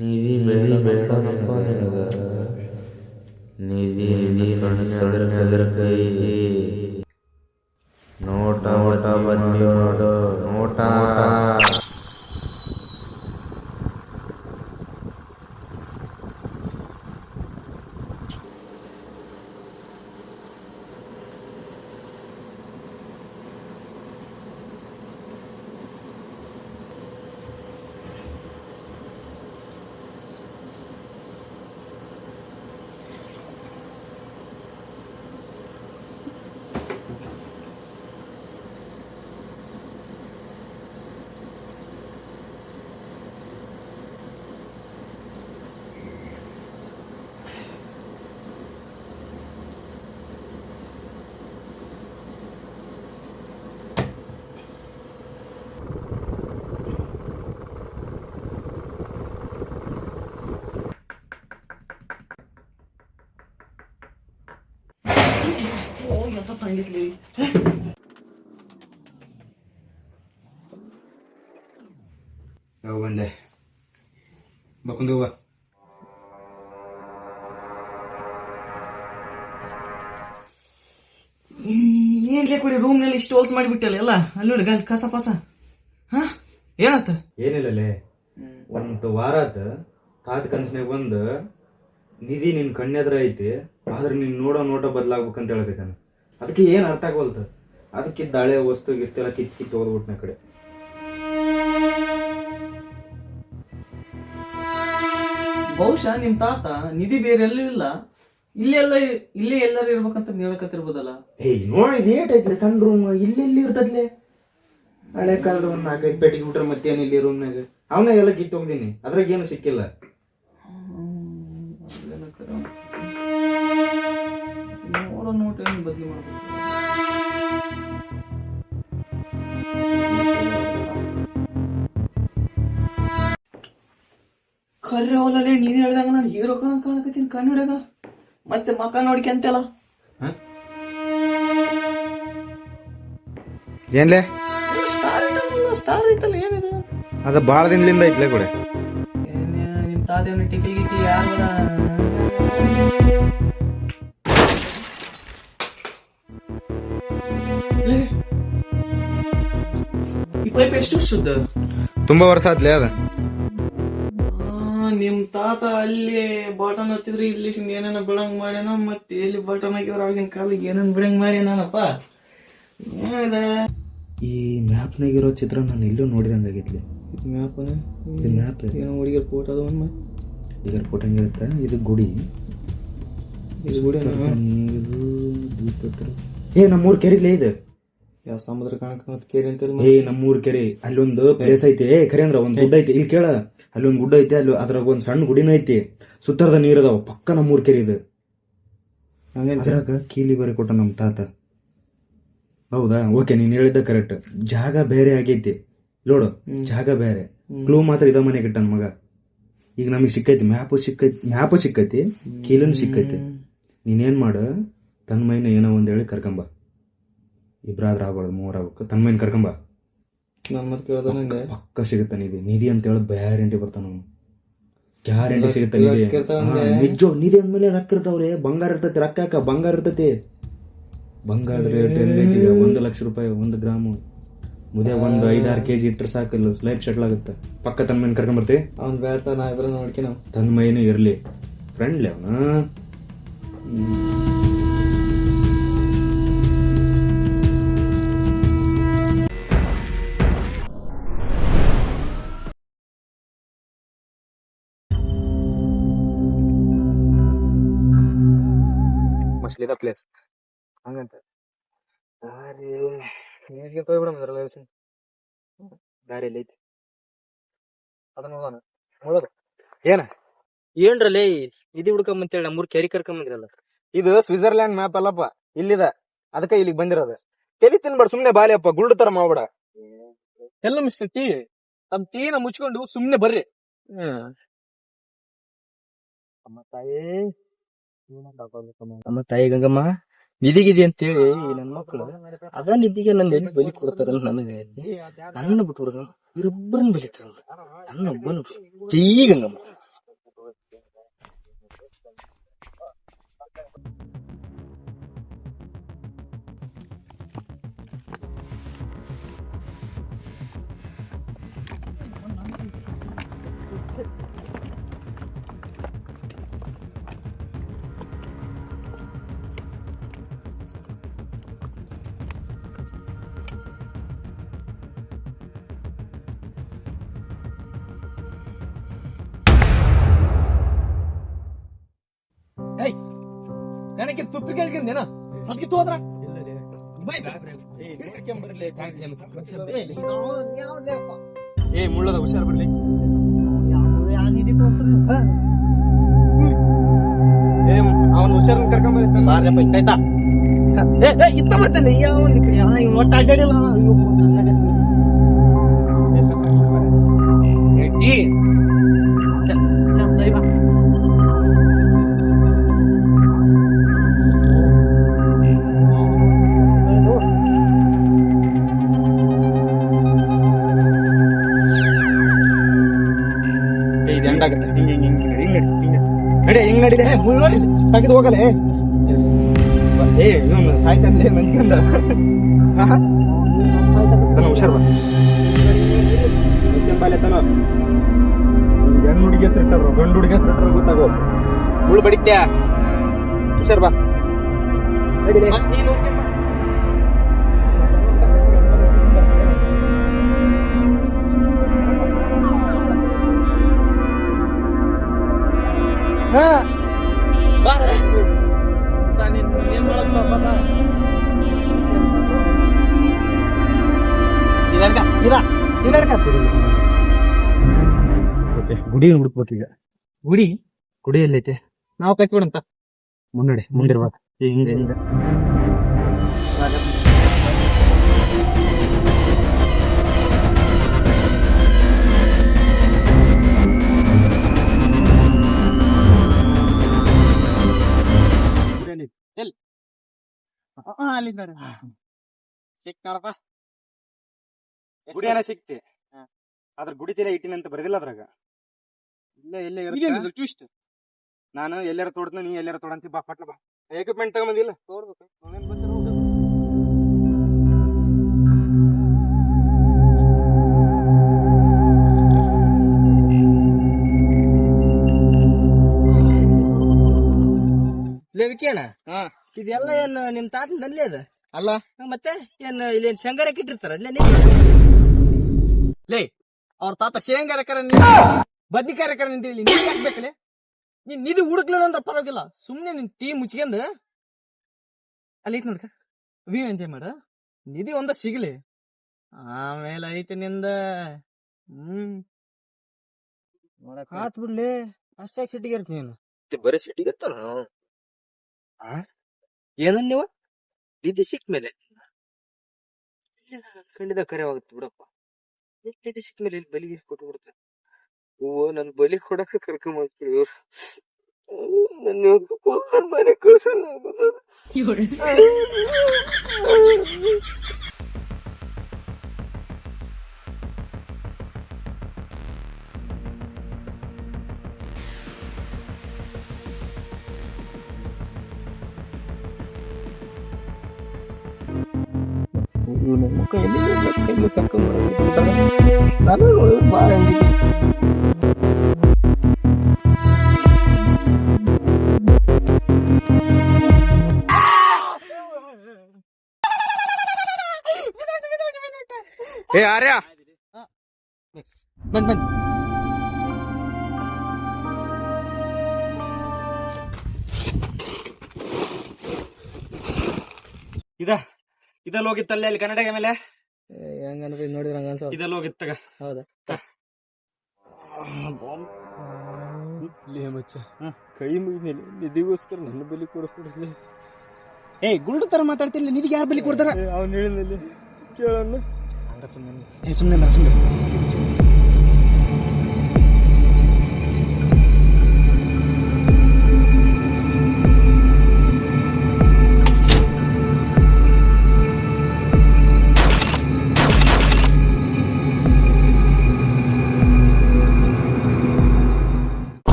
ನಿಧಿ ಬೇಡಪ್ಪ ನಿನಗ, ನಿಧಿ ಕಣ್ಣೆದರ ಕೈ, ನೋಟ ಬದಲಿ ನೋಡು ನೋಟ. ಎಂತ ತಂಗಿತ್ಲಿ ಯಾವ ಬಂದೆ ಬಕುಂದವ್ವ. ಏನ್ಲೇ ಕೊಡಿ ರೂಮ್ ನಲ್ಲಿ ಇಷ್ಟು ಹೋಲ್ಸ್ ಮಾಡಿಬಿಟ್ಟಲ್ಲ ಎಲ್ಲ ಅಲ್ಲಿ ನೋಡಿ ಕಸ ಪಸ. ಹ ಏನತ್ತ? ಏನಿಲ್ಲಲೇ, ಒಂದು ವಾರ ಆತ ತಾತ ಕನಸಿನಾಗ ಬಂದು ನಿಧಿ ನಿನ್ ಕಣ್ಣೆದ್ರ ಐತಿ, ಆದ್ರೆ ನೀನ್ ನೋಡೋ ನೋಟ ಬದಲಾಗ್ಬೇಕಂತ ಹೇಳ್ಬೇಕಾನ. ಅದಕ್ಕೆ ಏನ್ ಅರ್ಥ ಆಗೋಲ್ತ. ಅದಕ್ಕಿದ್ದ ಹಳೆ ವಸ್ತು ಗಿಸ್ತೆಲ್ಲ ಕಿತ್ ಓದ್ಬಿಟ್ನ ಕಡೆ. ಬಹುಶಃ ನಿಮ್ ತಾತ ನಿಧಿ ಬೇರೆ ಎಲ್ಲೂ ಇಲ್ಲ, ಇಲ್ಲೇ ಎಲ್ಲರೂ ಇರ್ಬೇಕಂತ ಹೇಳಕತ್ತಿರ್ಬೋದಲ್ಲ. ಏಯ್ ನೋಡಿ ಏಟ್ ಐತ್ಲೆ ಸಣ್ಣ ರೂಮ್, ಇಲ್ಲಿ ಇರ್ತದ್ಲೆ. ಹಳೆ ಕಾಲದ ಒಂದ್ 4-5 ಪೆಟ್ಟಿಗೆ ಬಿಟ್ರೆ ಮತ್ತೇನ್ ಇಲ್ಲಿ ರೂಮ್ನಾಗ ಅವನಾಗೆಲ್ಲ ಕಿತ್ ಹೋಗ್ದೀನಿ, ಅದ್ರಾಗ ಏನು ಸಿಕ್ಕಿಲ್ಲ. ನೋಡೋ ನೋಟ ಏನು ಬದ್ಲಿ ಮಾಡ್ಬೇಕು. ಕರ್ರೆ ಹೊಲಲ್ಲೇ ನೀನ್ ಹೇಳ್ದಾಗ ನಾನು ಹೀರೋ ಕಾಣಕತ್ತೀನಿ ಕನ್ನಡಗ, ಮತ್ತೆ ಮಕ ನೋಡ್ಕೊಂತಲ್ಲ. ಏನ್ಲೆ ಸ್ಟಾರ್ ಐತಲ್ಲ ಏನಿದೆ? ಅದ ಬಾಳ ದಿನದಿಂದ ಐತ್ಲೆ ಕೂಡ. ನಿಮ್ ತಾತೇವನ ಟಿಕಿ ಗಿಕ್ಕಿ ಯಾರ ಈ ಪೈಪ್ ಎಷ್ಟು ವರ್ಷದ? ತುಂಬಾ ವರ್ಷ ಆತ್ಲೆ ಅದ. ನಿಮ್ ತಾತ ಅಲ್ಲಿ ಬಾಟನ್ ಹತ್ತಿದ್ರಿ, ಇಲ್ಲಿ ಏನೇನ ಬಿಡಂಗ್ ಮಾಡ್ಯಾನ, ಮತ್ತೆ ಎಲ್ಲಿ ಬಾಟನ್ ಹಾಕಿದ್ರ ಆಗಿನ ಕಾಲಿಗೆ ಏನೇನ್ ಬಿಡಂಗ್ ಮಾಡ್ಯಾನಪ್ಪ. ಈ ಮ್ಯಾಪ್ನಾಗಿರೋ ಚಿತ್ರ ನಾನು ಎಲ್ಲೂ ನೋಡಿದಂಗಾಗೈತ್ಲಿ. ಮ್ಯಾಪನ ಇದು ಮ್ಯಾಪ್ ಏನೋ ಹುಡುಗಿಯರ್ ಫೋಟೋ ಅದ ಒಂದು ಹುಡುಗರ ಫೋಟೋ ಹಂಗಿರುತ್ತೆ. ಇದು ಗುಡಿ, ಇದು ಗುಡಿ ನೀರು ದೀಪ ಹತ್ರ. ನಮ್ಮೂರ್ ಕೆರೆಗ್ಲೇ ಇದೆ. ಯಾವ ಸಮುದ್ರ ಕಾಣಕ ಮತ್ ಕೇರಿ ಅಂತ ನಮ್ಮೂರ್ ಕೆರೆ ಅಲ್ಲೊಂದು ಪ್ಲೇಸ್ ಐತಿ. ಖರೆ ಅಂದ್ರ ಒಂದ್ ಗುಡ್ಡ ಐತಿ, ಇಲ್ಲಿ ಕೇಳ, ಅಲ್ಲೊಂದ್ ಗುಡ್ಡ ಐತಿ, ಅಲ್ಲಿ ಅದ್ರಾಗ ಒಂದ್ ಸಣ್ಣ ಗುಡಿನ ಐತಿ, ಸುತ್ತರದ ನೀರ್ ಅದಾವ. ಪಕ್ಕ ನಮ್ಮೂರ್ ಕೆರೆ ಇದೆ. ಅದ್ರಾಗ ಕೀಲಿ ಬೇರೆ ಕೊಟ್ಟ ನಮ್ ತಾತ. ಹೌದಾ? ಓಕೆ, ನೀನ್ ಹೇಳಿದ್ದ ಕರೆಕ್ಟ್. ಜಾಗ ಬೇರೆ ಆಗೈತಿ ನೋಡು, ಜಾಗ ಬೇರೆ. ಕ್ಲೂ ಮಾತ್ರ ಇದ ಮನೆಗೆ ಇಟ್ಟ ನನ್ ಮಗ. ಈಗ ನಮಗ್ ಸಿಕ್ಕೈತಿ, ಮ್ಯಾಪು ಸಿಕ್ಕೈತಿ, ಕೀಲನ್ ಸಿಕ್ಕೈತಿ. ನೀನೇನ್ ಮಾಡು, ತನ್ಮೈನ ಏನೋ ಒಂದ್ ಹೇಳಿ ಕರ್ಕೊಂಬ. ಇಬ್ರಾದ್ರ ಆಗ್ಬಾರ್ದು, 3 ಆಗ್ಬೇಕು. ತನ್ಮೈನ್ ಕರ್ಕೊಂಬ, ಪಕ್ಕ ಸಿಗುತ್ತ ನಿಧಿ ಅಂತ ಹೇಳಿ ಗ್ಯಾರಂಟಿ ಬರ್ತಾನ ಅವನು. ಗ್ಯಾರಂಟಿ ಸಿಗುತ್ತ ನಿಧಿ. ನಿಜ ನಿಧಿ ಅಂದ್ಮೇಲೆ ರೊಕ್ಕ ಇರ್ತಾವ್ರಿ, ಬಂಗಾರ ಇರ್ತೈತಿ. ರೊಕ್ಕ ಯಾಕ? ಬಂಗಾರ ಇರ್ತೈತಿ. ಬಂಗಾರದ ರೇಟ್ ಹೆಂಗೈತಿ? 1 ಲಕ್ಷ ರೂಪಾಯಿ 1 ಗ್ರಾಮು. ಮುದೇ 1-5-6 kg ಇಟ್ರೆ ಸಾಕಲ್ಲ, ಲೈಫ್ ಸೆಟ್ಲ್ ಆಗುತ್ತೆ. ಪಕ್ಕ ತನ್ಮೈನ್ ಕರ್ಕೊಂಬರ್ತಿ. ಅವ್ನ್ ಬೇಡ್ತಾ ನಾ ಇದ್ರ ನೋಡ್ಕಿ ನಾವು ತನ್ಮೈನು ಇರ್ಲಿ, ಫ್ರೆಂಡ್ಲಿ ಅವನು. ಮಸ್ಲಿದ ಪ್ಲೇಸ್ ಹಂಗಂತ ನೀರ್ಗೆ ತೋಯ್ಬಿಡಂದ್ರಲ್ಲ ದಾರಿಯಲ್ಲಿ ಐತಿ, ಅದನ್ನ ಹೋಗೋಣ. ನೋಡೋದು ಏನ ಏನ್ರಲ್ಲೇ ನಿಧಿ ಹುಡ್ಕೊಂಬಂತೇಳಿ ನಮ್ಮೂರ್ ಕೆರಿ ಕರ್ಕೊಂಬಂದಿರಲ್ಲ. ಇದು ಸ್ವಿಟ್ಜರ್ಲ್ಯಾಂಡ್ ಮ್ಯಾಪ್ ಅಲ್ಲಪ್ಪ, ಇಲ್ಲಿದ. ಅದಕ್ಕೆ ಇಲ್ಲಿಗೆ ಬಂದಿರೋದು. ತಲೆ ತಿನ್ಬೇಡ, ಸುಮ್ನೆ ಬಾಲಿ ಅಪ್ಪ, ಗುಳ್ಳು ತರ ಮಾಡ್ಬೇಡ. ಎಲ್ಲ ಮಿಸ್ಟರ್ ಟೀ, ತಮ್ಮ ಟೀನ ಮುಚ್ಕೊಂಡು ಸುಮ್ನೆ ಬರ್ರಿ. ಅಮ್ಮ ತಾಯಿ ಗಂಗಮ್ಮ, ನಿಧಿಗಿದಿ ಅಂತೇಳಿ ನನ್ನ ಮಕ್ಕಳು ಅದ ನಿಧಿಗೆ ನನ್ನ ಎಲ್ಲಿ ಬಲಿ ಕೊಡ್ತಾರ ನನಗೆ ನನ್ನ ಬಿಟ್ಬಿಡ್ದ ಇಬ್ಬರನ್ನ ಬಲಿತಾರ ನನ್ನ ಒಬ್ಬನು ಜೈ ಗಂಗಮ್ಮ. ನನಗೆ ತುಪ್ಪಿ ಕೇಳ್ಕೊಂಡೇನ ಅದಕ್ಕೆ ತೋದ್ರ ಏ ಮುಳ್ಳದ ಹುಷಾರ್ ಬರ್ಲಿ ಅವನ್ ಹುಷಾರ್ ಕರ್ಕೊಂಡ್ ಇತ್ತ ಬರ್ತಾನೆ ಒಟ್ಟ ಅಡ್ಡಾಡಿಲ್ಲ ಹಿಂಗ್ ನಡಿಲೆ ತೆಗೆದು ಹೋಗಲೆ ಆಯ್ತಂದ್ರೆ ಮಂಚ್ಕೊಂಡ ಹುಷಾರ್ ಬಾಲೆತನ ಗಂಡು ಹುಡುಗಿ ಇರ್ತಾರ ಗಂಡು ಹುಡುಗಿ ಇರ್ತಾರ ಗೊತ್ತಾಗೋ ಮುಳು ಬಡಿತ್ಯಾ ಹುಷಾರ್ ಬಾ ನಡಿಲೆ ಗುಡಿ ಹುಡುಕ್ಬೇಕು ಈಗ. ಗುಡಿ ಗುಡಿ ಎಲ್ಲೈತೆ ನಾವು ಕಟ್ಬಿಡಂತ ಮುನ್ನಡೆ ಮುಂದಿರುವ ಹಿಂಗೆ ಹಿಂಗ ಅಲ್ಲಿದ್ದಾರೆ ಸಿಕ್ತಾರಪ್ಪ ಗುಡಿಯನ್ನ ಸಿಕ್ತಿ ಅದ್ರ ಗುಡಿ ತಲೆ ಇಟ್ಟಿನಂತ ಬರೆದಿಲ್ಲ ಅದ್ರಾಗ ಇಲ್ಲೇ ಟ್ವಿಸ್ಟ್ ನಾನು ಎಲ್ಲಾರ ತೋಡ್ತ ನೀ ಎಲ್ಲಾರ ತೋಡಂತಿ ಬಾ ಪಟ್ನ ಬಾ ಎಕ್ವಿಪ್ಮೆಂಟ್ ತಗೊಂಬಂದಿಲ್ಲ ತೋರ್ಬೇಕು ಲೇವಿಕೇಣ ಇದೆಲ್ಲ ಏನ್ ನಿಮ್ ತಾತ ನಲ್ಲಿ ಅದ ಅಲ್ಲ ಮತ್ತೆ ಏನ್ ಇಲ್ಲಿ ಶೇಂಗಾರ ಇಟ್ಟಿರ್ತಾರ ಲೇ ಅವ್ರ ತಾತ ಶೇಂಗಾರಕರ ಬದ್ನಿಕಾರಕರ ಅಂತೇಳಿ ನೀನ್ ಹಾಕ್ಬೇಕಲೆ ನೀನ್ ನಿಧಿ ಹುಡುಕ್ಲಿಲ್ಲ ಅಂದ್ರ ಪರವಾಗಿಲ್ಲ ಸುಮ್ನೆ ನಿನ್ ಟೀ ಮುಚ್ಕೊಂಡ್ ಅಲ್ಲಿ ಐತ್ ನೋಡ್ಕ ವ್ಯೂ ಎಂಜಾಯ್ ಮಾಡ ನಿಧಿ ಒಂದ ಸಿಗ್ಲಿ ಆಮೇಲೆ ಐತಿ ನಿಂದ ಆತ್ ಬಿಡ್ಲಿ ಅಷ್ಟಾಗ ಸಿಟ್ಟಿಗೆ ಇರ್ತೀನಿ ನೀನು ಬರೀ ಸಿಟ್ಟಿಗೆ ಇರ್ತಾರ ಏನನ್ ನೀವು ನಿಧಿ ಸಿಕ್ ಮೇಲೆ ಖಂಡಿತ ಕರೆವಾಗುತ್ತೆ ಬಿಡಪ್ಪ ನಿಧಿ ಸಿಕ್ ಮೇಲೆ ಇಲ್ಲಿ ಬಲಿಗೆ ಕೊಟ್ಟು ಬಿಡ್ತಾರೆ ಹೂವು ನನ್ ಬಲಿ ಕೊಡಕ್ಕೆ ಕರ್ಕೊಂಡ್ಬಿಡ್ತೀವಿ ಇವ್ರು ನನ್ನ ಮನೆ ಕಳ್ಸಲ್ಲ ಕೈಲಿ ಕರ್ಕೊಂಡ್ಬರೋದು ಬಾಳ ಏ ಆರ್ಯ ಬಂದ್ ಬಂದ್ ಇದೆಲ್ಲ ಹೋಗಿತ್ತಲ್ಲ ಅಲ್ಲಿ ಕನ್ನಡಗ ಮೇಲೆ ಹೆಂಗ ನೋಡಿದ್ರ ಹಂಗ ಇದೆಲ್ಲ ಹೋಗಿತ್ತಾಗ ಹೌದಾ ಮಚ್ಚ ಕೈ ಮುಗಿದ್ಮೇಲೆ ನಿಧಿಗೋಸ್ಕರ ನನ್ನ ಬಲಿ ಕೊಡಿಸ್ಬಿಡ್ಲಿ ಏ ಗುಲ್ಡು ತರ ಮಾತಾಡ್ತಿಲ್ಲ ನಿಧಿಗೆ ಯಾರು ಬಲಿ ಕೊಡ್ತಾರ ಅವ್ನು ಹೇಳಿದಲ್ಲಿ ಕೇಳೋಣ ಸುಮ್ಮನೆ ಸುಮ್ಮನೆ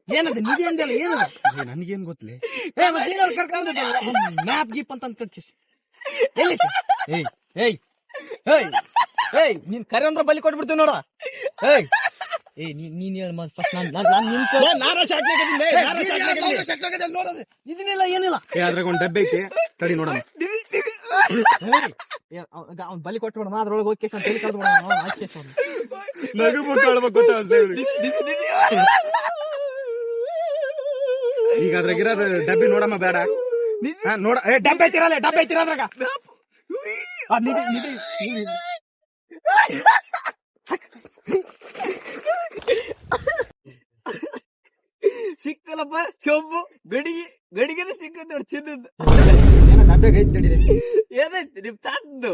ಏನದ ನಿಧಿ ಅಂದಲ್ಲ ಏನದ ನನ್ಗೇನ್ ಗೊತ್ತಲೇ ಮ್ಯಾಪ್ ಗೀಪ್ ಅಂತ ಕನ್ಸಿಸ್ ಎಲ್ಲಿತ್ತು ಏಯ್ ಏಯ್ ಏಯ್ ಏಯ್ ನೀನ್ ಕರೆ ಅಂದ್ರ ಬಲಿ ಕೊಟ್ಬಿಡ್ತೀವಿ ನೋಡ ಏಯ್ ಏಯ್ ನೀನ್ ಹೇಳ ಫಸ್ಟ್ ಇದನ್ನೆಲ್ಲ ಏನಿಲ್ಲ ಅದ್ರಾಗ ಒಂದ್ ಡಬ್ಬೆ ಐತಿ ತಡಿ ನೋಡೋಣ. ಅವ್ನ್ ಬಲಿ ಕೊಟ್ಬಿಡ ಅದ್ರೊಳಗೆ ಹೋಗಿ ಕೇಸ್ ತಲೆ ಕಳ್ದು ಬಿಡ ಈಗ ಅದ್ರಾಗಿರೋದು ಡಬ್ಬಿ ನೋಡಮ್ಮ ಬೇಡ ನೋಡ ಡಬ್ಬೆ ಐತಿರಲ್ಲ ಡಬ್ಬೆ ಐತಿರ ಅದ್ರಾಗ ಸಿಕ್ಕಲ್ಲಪ್ಪ ಚೊಂಬು ಗಡಿಗೆನೆ ಸಿಕ್ಕದ್ ನೋಡಿ ಚಿನ್ನದ ಏನೋ ಡಬ್ಬೆಗೆ ಐತಿ ತಡಿ ಏನೈತಿ ನಿಮ್ ತಾತದ್ದು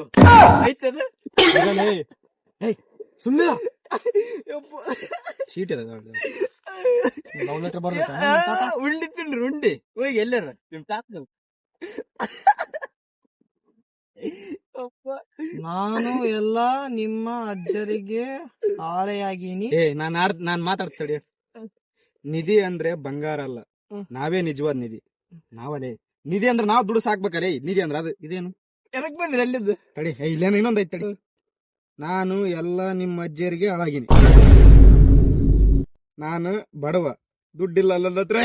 ಐತದ ಸುಮ್ಮನೆ ಶೀಟ್ ಇದೆ ಉಂಡಿ ತಿನ್ರಿ ಉಂಡಿ ಹೋಗಿ ಎಲ್ಲಾರ ನಿಮ್ ತಾತದ್ದು ನಾನು ಎಲ್ಲಾ ನಿಮ್ಮ ಅಜ್ಜರಿಗೆ ಆಳೆಯಾಗೀನಿ ನಾನ್ ಮಾತಾಡ್ತಡಿ. ನಿಧಿ ಅಂದ್ರೆ ಬಂಗಾರ ಅಲ್ಲ, ನಾವೇ ನಿಜವಾದ ನಿಧಿ. ನಾವೇ ನಿಧಿ ಅಂದ್ರೆ ನಾವ್ ದುಡ್ಡು ಸಾಕ್ಬೇಕರೇ. ನಿಧಿ ಅಂದ್ರೆ ಅದು ಇದೇನು ಎದಕ್ ಬಂದ್ರಿ ಅಲ್ಲಿದ್ದು ತಡಿ ಇಲ್ಲೇನು ಇನ್ನೊಂದ್ ಐತ್ ತಡಿ. ನಾನು ಎಲ್ಲ ನಿಮ್ಮ ಅಜ್ಜಿಯರಿಗೆ ಹಾಳಾಗಿನಿ. ನಾನು ಬಡವ, ದುಡ್ಡಿಲ್ಲ ನನ್ನ ಹತ್ರ.